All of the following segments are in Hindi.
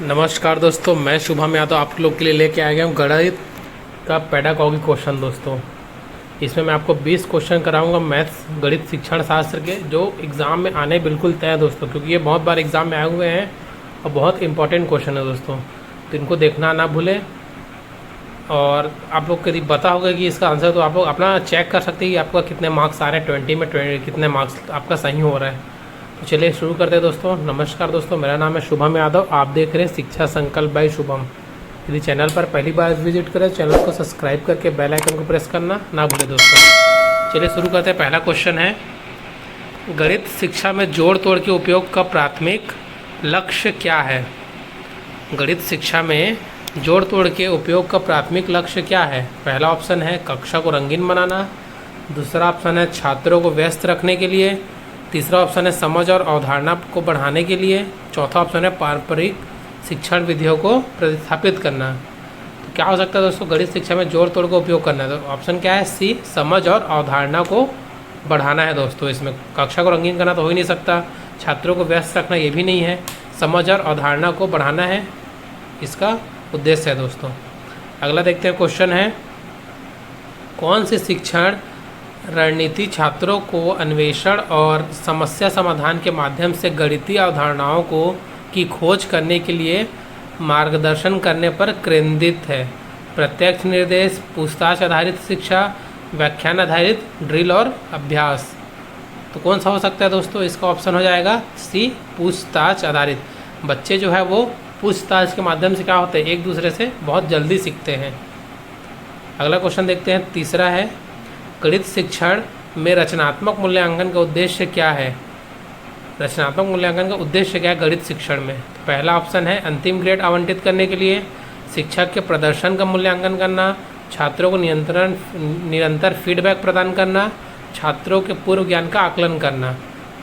नमस्कार दोस्तों, मैं शुभम यादव आप लोग के लिए लेके आ गया हूँ गणित का पेडागॉजी क्वेश्चन। दोस्तों इसमें मैं आपको 20 क्वेश्चन कराऊंगा मैथ्स गणित शिक्षण शास्त्र के, जो एग्ज़ाम में आने बिल्कुल तय है दोस्तों, क्योंकि ये बहुत बार एग्ज़ाम में आए हुए हैं और बहुत इंपॉर्टेंट क्वेश्चन है दोस्तों। तो इनको देखना ना भूलें। और आप लोग यदि पता होगा कि इसका आंसर, तो आप लोग अपना चेक कर सकते हैं कि आपका कितने मार्क्स आ रहे हैं, 20 में 20 कितने मार्क्स आपका सही हो रहा है। तो चलिए शुरू करते हैं दोस्तों। नमस्कार दोस्तों, मेरा नाम है शुभम यादव, आप देख रहे हैं शिक्षा संकल्प बाय शुभम। यदि चैनल पर पहली बार विजिट करें, चैनल को सब्सक्राइब करके बेल आइकन को प्रेस करना ना भूलें दोस्तों। चलिए शुरू करते हैं। पहला क्वेश्चन है, गणित शिक्षा में जोड़ तोड़ के उपयोग का प्राथमिक लक्ष्य क्या है? गणित शिक्षा में जोड़ तोड़ के उपयोग का प्राथमिक लक्ष्य क्या है? पहला ऑप्शन है कक्षा को रंगीन बनाना, दूसरा ऑप्शन है छात्रों को व्यस्त रखने के लिए, तीसरा ऑप्शन है समझ और अवधारणा को बढ़ाने के लिए, चौथा ऑप्शन है पारंपरिक शिक्षण विधियों को प्रतिस्थापित करना। तो क्या हो सकता है दोस्तों गणित शिक्षा में जोड़ तोड़ का उपयोग करना है? तो ऑप्शन क्या है? सी, समझ और अवधारणा को बढ़ाना है दोस्तों। इसमें कक्षा को रंगीन करना तो हो ही नहीं सकता, छात्रों को व्यस्त रखना ये भी नहीं है, समझ और अवधारणा को बढ़ाना है इसका उद्देश्य है दोस्तों। अगला देखते हैं क्वेश्चन है, कौन सी शिक्षण रणनीति छात्रों को अन्वेषण और समस्या समाधान के माध्यम से गणितीय अवधारणाओं को की खोज करने के लिए मार्गदर्शन करने पर केंद्रित है? प्रत्यक्ष निर्देश, पूछताछ आधारित शिक्षा, व्याख्यान आधारित ड्रिल और अभ्यास। तो कौन सा हो सकता है दोस्तों? इसका ऑप्शन हो जाएगा सी, पूछताछ आधारित। बच्चे जो है वो पूछताछ के माध्यम से क्या होते हैं, एक दूसरे से बहुत जल्दी सीखते हैं। अगला क्वेश्चन देखते हैं, तीसरा है, गणित शिक्षण में रचनात्मक मूल्यांकन का उद्देश्य क्या है? रचनात्मक मूल्यांकन का उद्देश्य क्या है गणित शिक्षण में? तो पहला ऑप्शन है अंतिम ग्रेड आवंटित करने के लिए, शिक्षक के प्रदर्शन का मूल्यांकन करना, छात्रों को निरंतर फीडबैक प्रदान करना, छात्रों के पूर्व ज्ञान का आकलन करना।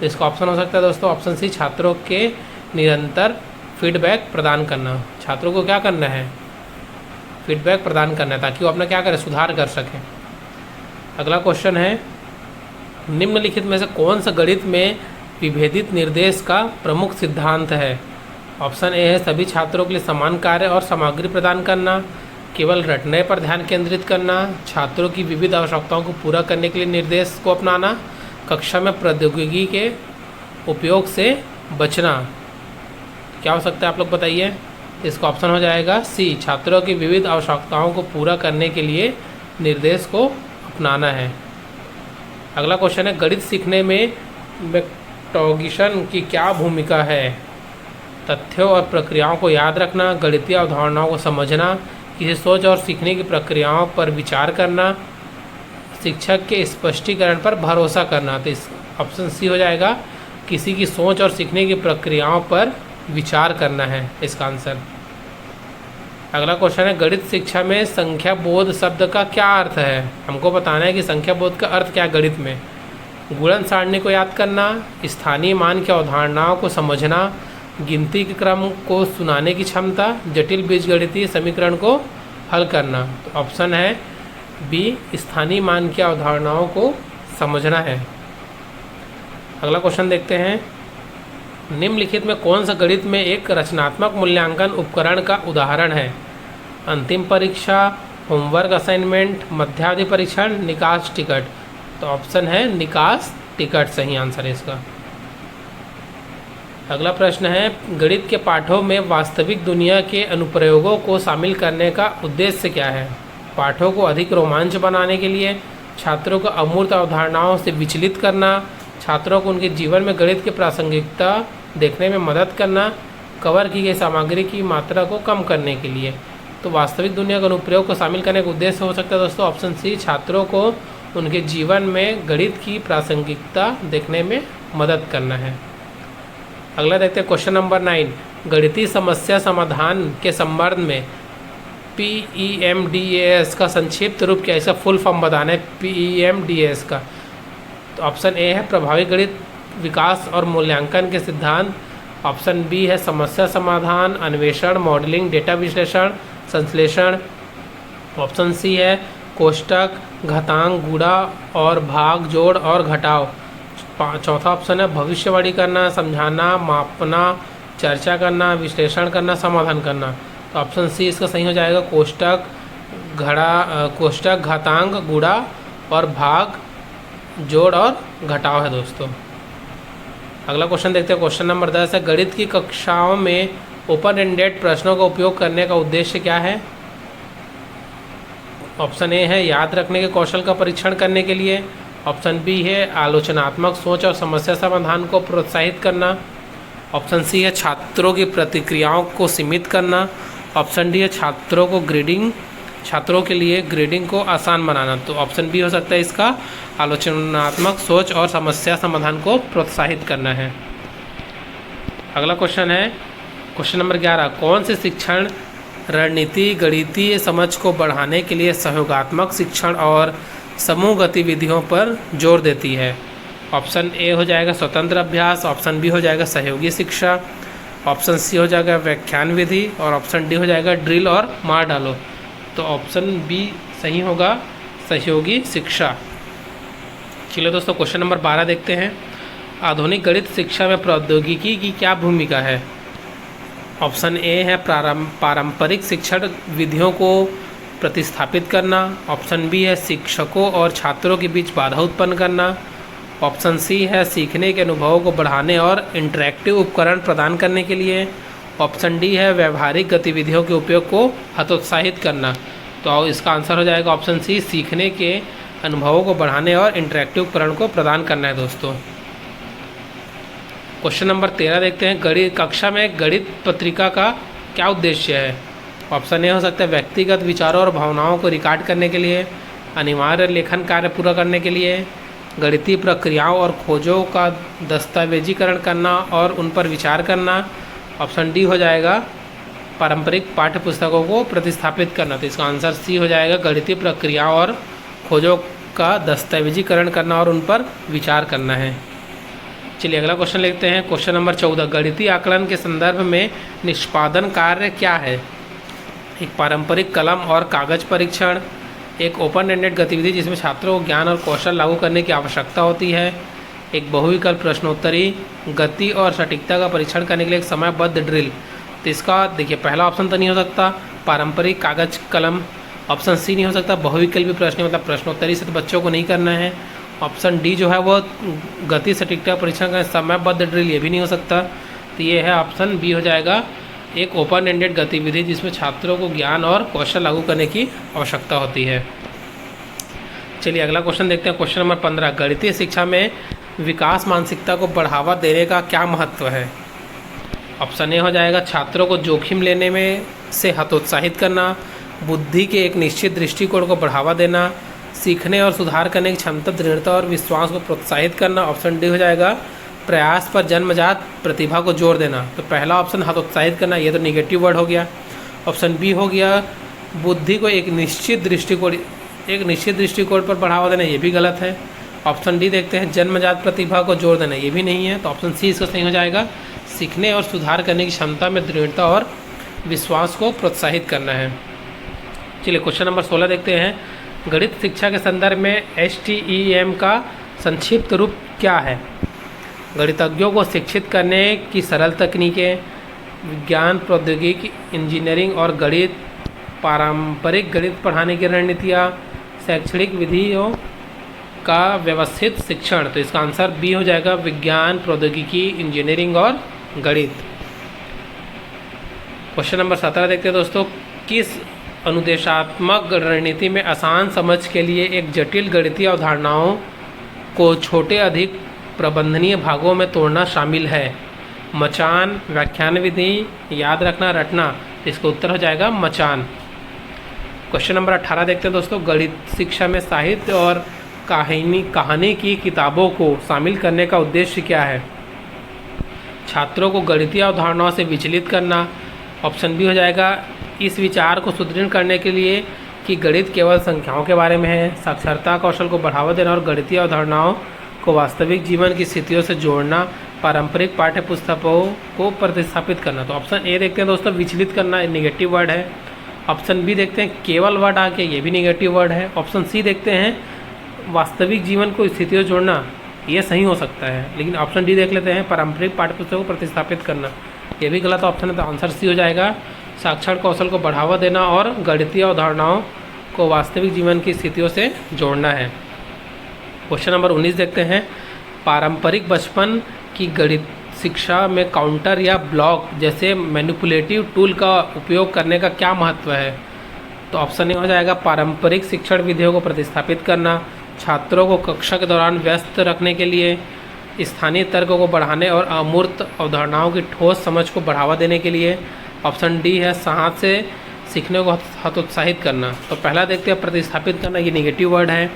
तो इसका ऑप्शन हो सकता है दोस्तों ऑप्शन सी, छात्रों के निरंतर फीडबैक प्रदान करना। छात्रों को क्या करना है? फीडबैक प्रदान करना है, ताकि वो अपना क्या करें, सुधार कर सकें। अगला क्वेश्चन है, निम्नलिखित में से कौन सा गणित में विभेदित निर्देश का प्रमुख सिद्धांत है? ऑप्शन ए है सभी छात्रों के लिए समान कार्य और सामग्री प्रदान करना, केवल रटने पर ध्यान केंद्रित करना, छात्रों की विविध आवश्यकताओं को पूरा करने के लिए निर्देश को अपनाना, कक्षा में प्रौद्योगिकी के उपयोग से बचना। क्या हो सकता है आप लोग बताइए? इसका ऑप्शन हो जाएगा सी, छात्रों की विविध आवश्यकताओं को पूरा करने के लिए निर्देश को अपनाना है। अगला क्वेश्चन है, गणित सीखने में मेटाकॉग्निशन की क्या भूमिका है? तथ्यों और प्रक्रियाओं को याद रखना, गणितीय अवधारणाओं को समझना, किसी सोच और सीखने की प्रक्रियाओं पर विचार करना, शिक्षक के स्पष्टीकरण पर भरोसा करना। तो इस ऑप्शन सी हो जाएगा, किसी की सोच और सीखने की प्रक्रियाओं पर विचार करना है इसका आंसर। अगला क्वेश्चन है, गणित शिक्षा में संख्या बोध शब्द का क्या अर्थ है? हमको बताना है कि संख्या बोध का अर्थ क्या है गणित में। गुणन सारणी को याद करना, स्थानीय मान की अवधारणाओं को समझना, गिनती के क्रम को सुनाने की क्षमता, जटिल बीजगणितीय समीकरण को हल करना। तो ऑप्शन है बी, स्थानीय मान की अवधारणाओं को समझना है। अगला क्वेश्चन देखते हैं, निम्नलिखित में कौन सा गणित में एक रचनात्मक मूल्यांकन उपकरण का उदाहरण है? अंतिम परीक्षा, होमवर्क असाइनमेंट, मध्यावधि परीक्षण, निकास टिकट। तो ऑप्शन है निकास टिकट सही आंसर है इसका। अगला प्रश्न है, गणित के पाठों में वास्तविक दुनिया के अनुप्रयोगों को शामिल करने का उद्देश्य क्या है? पाठों को अधिक रोमांच बनाने के लिए, छात्रों को अमूर्त अवधारणाओं से विचलित करना, छात्रों को उनके जीवन में गणित की प्रासंगिकता देखने में मदद करना, कवर की गई सामग्री की मात्रा को कम करने के लिए। तो वास्तविक दुनिया के अनुप्रयोग को शामिल करने का उद्देश्य हो सकता है दोस्तों ऑप्शन सी, छात्रों को उनके जीवन में गणित की प्रासंगिकता देखने में मदद करना है। अगला देखते हैं क्वेश्चन नंबर 9, गणितीय समस्या समाधान के संबंध में PEMDAS का संक्षिप्त रूप क्या है? इसका फुल फॉर्म बताना है PEMDAS का। तो ऑप्शन ए है प्रभावी गणित विकास और मूल्यांकन के सिद्धांत, ऑप्शन बी है समस्या समाधान, अन्वेषण, मॉडलिंग, डेटा विश्लेषण, संश्लेषण, ऑप्शन सी है कोष्ठक, घातांक, गुणा और भाग, जोड़ और घटाव, चौथा ऑप्शन है भविष्यवाणी करना, समझाना, मापना, चर्चा करना, विश्लेषण करना, समाधान करना। तो ऑप्शन सी इसका सही हो जाएगा। कोष्टक, कोष्टक, घातांक, गुणा और भाग, जोड़ और घटाव है दोस्तों। अगला क्वेश्चन देखते हैं। क्वेश्चन नंबर 10 है, गणित की कक्षाओं में ओपन एंडेड प्रश्नों का उपयोग करने का उद्देश्य क्या है? ऑप्शन ए है याद रखने के कौशल का परीक्षण करने के लिए। ऑप्शन बी है आलोचनात्मक सोच और समस्या समाधान को प्रोत्साहित करना। ऑप्शन सी है छात्रों की प्रतिक्रियाओं को सीमित करना। ऑप्शन डी है छात्रों के लिए ग्रेडिंग को आसान बनाना। तो ऑप्शन बी हो सकता है इसका, आलोचनात्मक सोच और समस्या समाधान को प्रोत्साहित करना है। अगला क्वेश्चन है क्वेश्चन नंबर 11, कौन सी शिक्षण रणनीति गणितीय समझ को बढ़ाने के लिए सहयोगात्मक शिक्षण और समूह गतिविधियों पर जोर देती है? ऑप्शन ए हो जाएगा स्वतंत्र अभ्यास। ऑप्शन बी हो जाएगा सहयोगी शिक्षा। ऑप्शन सी हो जाएगा व्याख्यान विधि और ऑप्शन डी हो जाएगा ड्रिल और मार डालो। तो ऑप्शन बी सही होगा, सहयोगी शिक्षा। चलिए दोस्तों क्वेश्चन नंबर 12 देखते हैं। आधुनिक गणित शिक्षा में प्रौद्योगिकी की क्या भूमिका है? ऑप्शन ए है पारंपरिक शिक्षण विधियों को प्रतिस्थापित करना। ऑप्शन बी है शिक्षकों और छात्रों के बीच बाधा उत्पन्न करना। ऑप्शन सी है सीखने के अनुभवों को बढ़ाने और इंटरैक्टिव उपकरण प्रदान करने के लिए। ऑप्शन डी है व्यवहारिक गतिविधियों के उपयोग को हतोत्साहित करना। तो इसका आंसर हो जाएगा ऑप्शन सी, सीखने के अनुभवों को बढ़ाने और इंटरैक्टिव उपकरण को प्रदान करना है दोस्तों। क्वेश्चन नंबर 13 देखते हैं। गणित कक्षा में गणित पत्रिका का क्या उद्देश्य है? ऑप्शन ए हो सकता है व्यक्तिगत विचारों और भावनाओं को रिकॉर्ड करने के लिए, अनिवार्य लेखन कार्य पूरा करने के लिए, गणितीय प्रक्रियाओं और खोजों का दस्तावेजीकरण करना और उन पर विचार करना। ऑप्शन डी हो जाएगा पारंपरिक पाठ्य पुस्तकों को प्रतिस्थापित करना। तो इसका आंसर सी हो जाएगा गणितीय प्रक्रियाओं और खोजों का दस्तावेजीकरण करना और उन पर विचार करना है। चलिए अगला क्वेश्चन लेते हैं। क्वेश्चन नंबर 14, गणितीय आकलन के संदर्भ में निष्पादन कार्य क्या है? एक पारंपरिक कलम और कागज परीक्षण, एक ओपन एंडेड गतिविधि जिसमें छात्रों को ज्ञान और कौशल लागू करने की आवश्यकता होती है, एक बहुविकल्प प्रश्नोत्तरी, गति और सटीकता का परीक्षण करने के लिए एक समयबद्ध ड्रिल। तो इसका देखिए पहला ऑप्शन तो नहीं हो सकता पारंपरिक कागज कलम। ऑप्शन सी नहीं हो सकता बहुविकल्पी प्रश्न, मतलब प्रश्नोत्तरी से तो बच्चों को नहीं करना है। ऑप्शन डी जो है वो गति सटीकता परीक्षण का समयबद्ध ड्रिल, ये भी नहीं हो सकता। तो ये है ऑप्शन बी हो जाएगा, एक ओपन एंडेड गतिविधि जिसमें छात्रों को ज्ञान और कौशल लागू करने की आवश्यकता होती है। चलिए अगला क्वेश्चन देखते हैं। क्वेश्चन नंबर 15, गणितीय शिक्षा में विकास मानसिकता को बढ़ावा देने का क्या महत्व है? ऑप्शन ए हो जाएगा छात्रों को जोखिम लेने में से हतोत्साहित करना, बुद्धि के एक निश्चित दृष्टिकोण को बढ़ावा देना, सीखने और सुधार करने की क्षमता, दृढ़ता और विश्वास को प्रोत्साहित करना। ऑप्शन डी हो जाएगा प्रयास पर जन्मजात प्रतिभा को जोर देना। तो पहला ऑप्शन हतोत्साहित करना, ये तो निगेटिव वर्ड हो गया। ऑप्शन बी हो गया बुद्धि को एक निश्चित दृष्टिकोण पर बढ़ावा देना, ये भी गलत है। ऑप्शन डी देखते हैं जन्मजात प्रतिभा को जोर देना, ये भी नहीं है। तो ऑप्शन सी इसका सही हो जाएगा, सीखने और सुधार करने की क्षमता में दृढ़ता और विश्वास को प्रोत्साहित करना है। चलिए क्वेश्चन नंबर 16 देखते हैं। गणित शिक्षा के संदर्भ में STEM का संक्षिप्त रूप क्या है? गणितज्ञों को शिक्षित करने की सरल तकनीकें, विज्ञान, प्रौद्योगिकी, इंजीनियरिंग और गणित, पारंपरिक गणित पढ़ाने की रणनीतियाँ, शैक्षणिक विधियों का व्यवस्थित शिक्षण। तो इसका आंसर बी हो जाएगा, विज्ञान, प्रौद्योगिकी, इंजीनियरिंग और गणित। क्वेश्चन नंबर 17 देखते हैं दोस्तों। किस अनुदेशात्मक रणनीति में आसान समझ के लिए एक जटिल गणितीय अवधारणाओं को छोटे अधिक प्रबंधनीय भागों में तोड़ना शामिल है? मचान, व्याख्यान विधि, याद रखना, रटना। इसका उत्तर हो जाएगा मचान। क्वेश्चन नंबर 18 देखते हैं दोस्तों। गणित शिक्षा में साहित्य और कहानी की किताबों को शामिल करने का उद्देश्य क्या है? छात्रों को गणितीय अवधारणाओं से विचलित करना। ऑप्शन बी हो जाएगा इस विचार को सुदृढ़ करने के लिए कि गणित केवल संख्याओं के बारे में है, साक्षरता कौशल को बढ़ावा देना और गणितीय अवधारणाओं को वास्तविक जीवन की स्थितियों से जोड़ना, पारंपरिक पाठ्य पुस्तकों को प्रतिस्थापित करना। तो ऑप्शन ए देखते हैं दोस्तों, विचलित करना निगेटिव वर्ड है। ऑप्शन बी देखते हैं केवल वर्ड आके, ये भी निगेटिव वर्ड है। ऑप्शन सी देखते हैं वास्तविक जीवन को स्थितियों जोड़ना, ये सही हो सकता है। लेकिन ऑप्शन डी देख लेते हैं, पारंपरिक पाठ्य पुस्तकों को प्रतिस्थापित करना। ये भी गलत ऑप्शन है, तो आंसर सी हो जाएगा। साक्षर कौशल को बढ़ावा देना और गणितीय अवधारणाओं को वास्तविक जीवन की स्थितियों से जोड़ना है। क्वेश्चन नंबर 19 देखते हैं। पारंपरिक बचपन की गणित शिक्षा में काउंटर या ब्लॉक जैसे मैनिपुलेटिव टूल का उपयोग करने का क्या महत्व है? तो ऑप्शन ए हो जाएगा पारंपरिक शिक्षण विधियों को प्रतिस्थापित करना, छात्रों को कक्षा के दौरान व्यस्त रखने के लिए, स्थानीय तर्क को बढ़ाने और अमूर्त अवधारणाओं की ठोस समझ को बढ़ावा देने के लिए। ऑप्शन डी है हाथ से सीखने को हतोत्साहित करना। तो पहला देखते हैं प्रतिस्थापित करना, ये निगेटिव वर्ड है।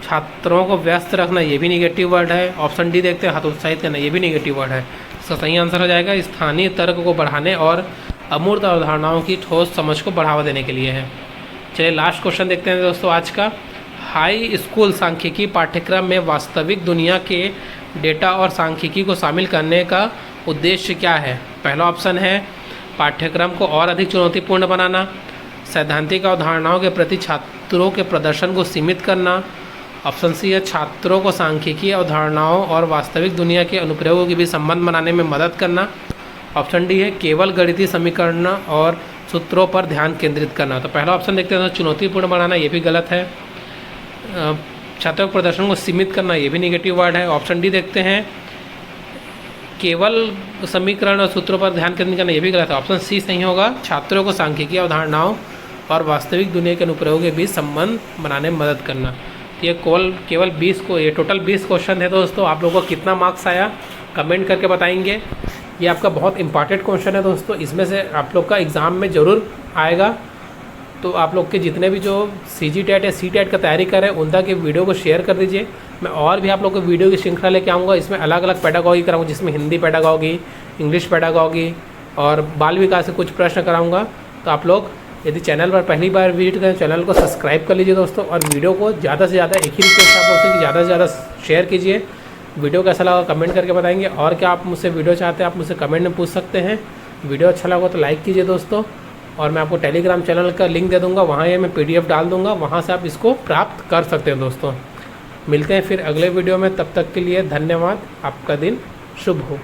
छात्रों को व्यस्त रखना, ये भी निगेटिव वर्ड है। ऑप्शन डी देखते हैं हतोत्साहित करना, ये भी निगेटिव वर्ड है। इसका सही आंसर हो जाएगा स्थानीय तर्क को बढ़ाने और अमूर्त अवधारणाओं की ठोस समझ को बढ़ावा देने के लिए है। चलिए लास्ट क्वेश्चन देखते हैं दोस्तों आज का। हाई स्कूल सांख्यिकी पाठ्यक्रम में वास्तविक दुनिया के डेटा और सांख्यिकी को शामिल करने का उद्देश्य क्या है? पहला ऑप्शन है पाठ्यक्रम को और अधिक चुनौतीपूर्ण बनाना, सैद्धांतिक अवधारणाओं के प्रति छात्रों के प्रदर्शन को सीमित करना। ऑप्शन सी है छात्रों को सांख्यिकी अवधारणाओं और वास्तविक दुनिया के अनुप्रयोगों के बीच संबंध बनाने में मदद करना। ऑप्शन डी है केवल गणितीय समीकरण और सूत्रों पर ध्यान केंद्रित करना। तो पहला ऑप्शन देखते हैं चुनौतीपूर्ण बनाना, ये भी गलत है। छात्रों के प्रदर्शन को सीमित करना, ये भी निगेटिव वर्ड है। ऑप्शन डी देखते हैं केवल समीकरण और सूत्रों पर ध्यान केंद्रित करना, ये भी गलत है। ऑप्शन सी सही होगा छात्रों को सांख्यिकी अवधारणाओं और वास्तविक दुनिया के अनुप्रयोगों के बीच संबंध बनाने में मदद करना। ये केवल 20 को ये टोटल 20 क्वेश्चन है दोस्तों। आप लोगों को कितना मार्क्स आया कमेंट करके बताएंगे। ये आपका बहुत इंपॉर्टेंट क्वेश्चन है दोस्तों, इसमें से आप लोग का एग्ज़ाम में ज़रूर आएगा। तो आप लोग के जितने भी जो CG टेट या C टेट का तैयारी कर रहे हैं उनका के वीडियो को शेयर कर दीजिए। मैं और भी आप लोग को वीडियो की श्रृंखला लेके आऊँगा, इसमें अलग अलग पेडागॉजी कराऊँगा, जिसमें हिंदी पेडागॉजी, इंग्लिश पेडागॉजी और बाल विकास से कुछ प्रश्न कराऊँगा। तो आप लोग यदि चैनल पर पहली बार विजिट करें चैनल को सब्सक्राइब कर लीजिए दोस्तों, और वीडियो को ज़्यादा से ज़्यादा एक ही रिक्वेस्ट आप लोग से कि ज़्यादा से ज़्यादा शेयर कीजिए। वीडियो कैसा लगा कमेंट करके बताएंगे, और क्या आप मुझसे वीडियो चाहते हैं आप मुझसे कमेंट में पूछ सकते हैं। वीडियो अच्छा लगा तो लाइक कीजिए दोस्तों, और मैं आपको टेलीग्राम चैनल का लिंक दे दूँगा, वहाँ ये मैं PDF डाल दूँगा, वहाँ से आप इसको प्राप्त कर सकते हैं दोस्तों। मिलते हैं फिर अगले वीडियो में, तब तक के लिए धन्यवाद। आपका दिन शुभ हो।